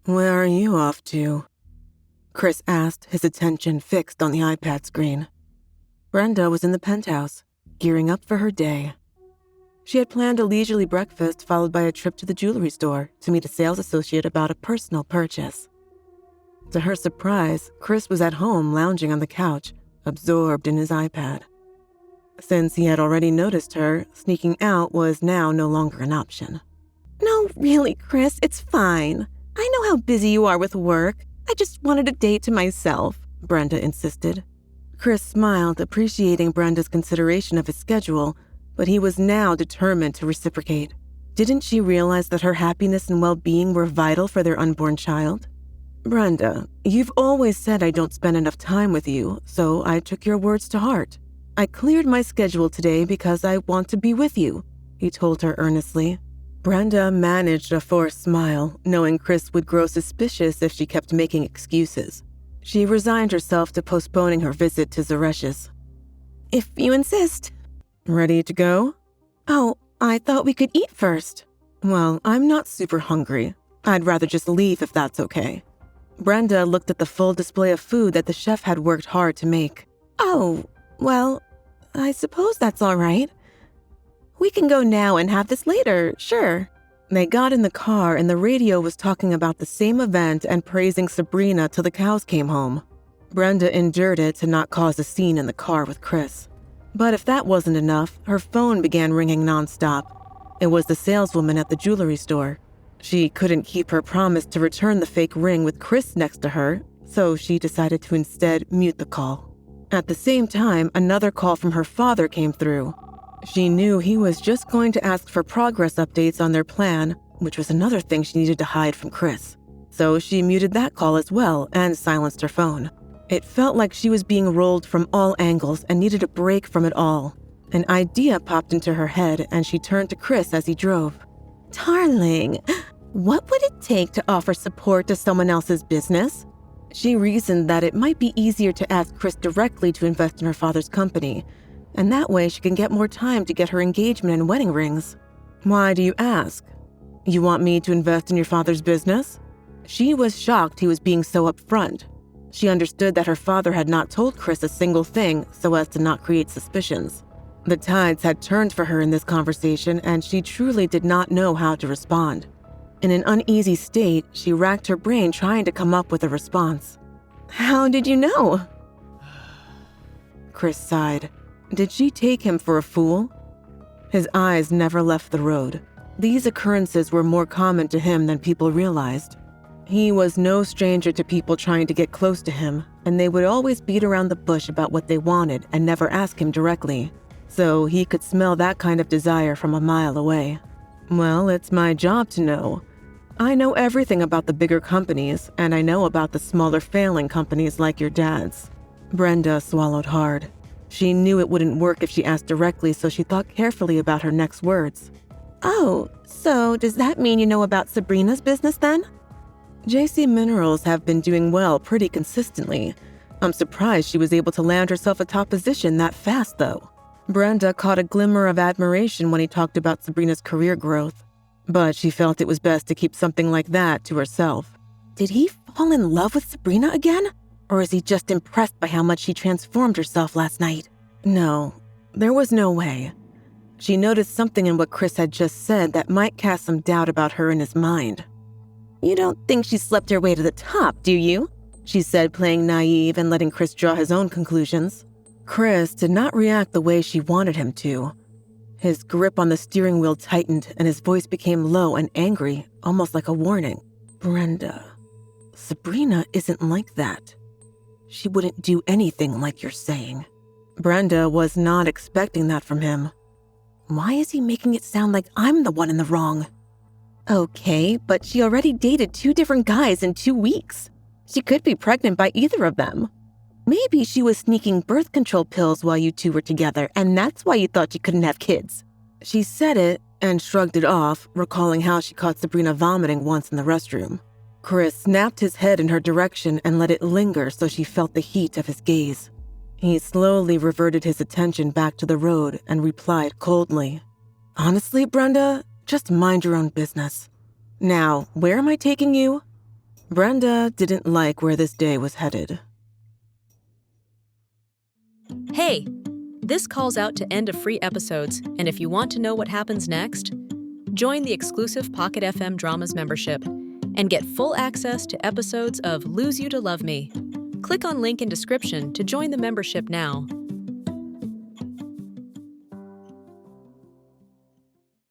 Where are you off to? Chris asked, his attention fixed on the iPad screen. Brenda was in the penthouse, gearing up for her day. She had planned a leisurely breakfast followed by a trip to the jewelry store to meet a sales associate about a personal purchase. To her surprise, Chris was at home lounging on the couch, absorbed in his iPad. Since he had already noticed her, sneaking out was now no longer an option. No, really, Chris, it's fine. I know how busy you are with work. I just wanted a day to myself, Brenda insisted. Chris smiled, appreciating Brenda's consideration of his schedule, but he was now determined to reciprocate. Didn't she realize that her happiness and well-being were vital for their unborn child? Brenda, you've always said I don't spend enough time with you, so I took your words to heart. I cleared my schedule today because I want to be with you, he told her earnestly. Brenda managed a forced smile, knowing Chris would grow suspicious if she kept making excuses. She resigned herself to postponing her visit to Zaresh's. If you insist. Ready to go? Oh, I thought we could eat first. Well, I'm not super hungry. I'd rather just leave if that's okay. Brenda looked at the full display of food that the chef had worked hard to make. Oh, well, I suppose that's all right. We can go now and have this later, sure. They got in the car and the radio was talking about the same event and praising Sabrina till the cows came home. Brenda endured it to not cause a scene in the car with Chris. But if that wasn't enough, her phone began ringing nonstop. It was the saleswoman at the jewelry store. She couldn't keep her promise to return the fake ring with Chris next to her, so she decided to instead mute the call. At the same time, another call from her father came through. She knew he was just going to ask for progress updates on their plan, which was another thing she needed to hide from Chris. So she muted that call as well and silenced her phone. It felt like she was being rolled from all angles and needed a break from it all. An idea popped into her head and she turned to Chris as he drove. Darling, what would it take to offer support to someone else's business? She reasoned that it might be easier to ask Chris directly to invest in her father's company, and that way she can get more time to get her engagement and wedding rings. Why do you ask? You want me to invest in your father's business? She was shocked he was being so upfront. She understood that her father had not told Chris a single thing so as to not create suspicions. The tides had turned for her in this conversation, and she truly did not know how to respond. In an uneasy state, she racked her brain trying to come up with a response. How did you know? Chris sighed. Did she take him for a fool? His eyes never left the road. These occurrences were more common to him than people realized. He was no stranger to people trying to get close to him, and they would always beat around the bush about what they wanted and never ask him directly. So he could smell that kind of desire from a mile away. Well, it's my job to know. I know everything about the bigger companies, and I know about the smaller failing companies like your dad's. Brenda swallowed hard. She knew it wouldn't work if she asked directly, so she thought carefully about her next words. Oh, so does that mean you know about Sabrina's business then? JC Minerals have been doing well pretty consistently. I'm surprised she was able to land herself a top position that fast, though. Brenda caught a glimmer of admiration when he talked about Sabrina's career growth, but she felt it was best to keep something like that to herself. Did he fall in love with Sabrina again? Or is he just impressed by how much she transformed herself last night? No, there was no way. She noticed something in what Chris had just said that might cast some doubt about her in his mind. You don't think she slept her way to the top, do you? She said, playing naive and letting Chris draw his own conclusions. Chris did not react the way she wanted him to. His grip on the steering wheel tightened and his voice became low and angry, almost like a warning. Brenda, Sabrina isn't like that. She wouldn't do anything like you're saying. Brenda was not expecting that from him. Why is he making it sound like I'm the one in the wrong? Okay, but she already dated 2 different guys in 2 weeks. She could be pregnant by either of them. Maybe she was sneaking birth control pills while you 2 were together, and that's why you thought you couldn't have kids. She said it and shrugged it off, recalling how she caught Sabrina vomiting once in the restroom. Chris snapped his head in her direction and let it linger so she felt the heat of his gaze. He slowly reverted his attention back to the road and replied coldly, Honestly, Brenda, just mind your own business. Now, where am I taking you? Brenda didn't like where this day was headed. Hey, this calls out to end of free episodes, and if you want to know what happens next, join the exclusive Pocket FM Dramas membership and get full access to episodes of Lose You to Love Me. Click on link in description to join the membership now.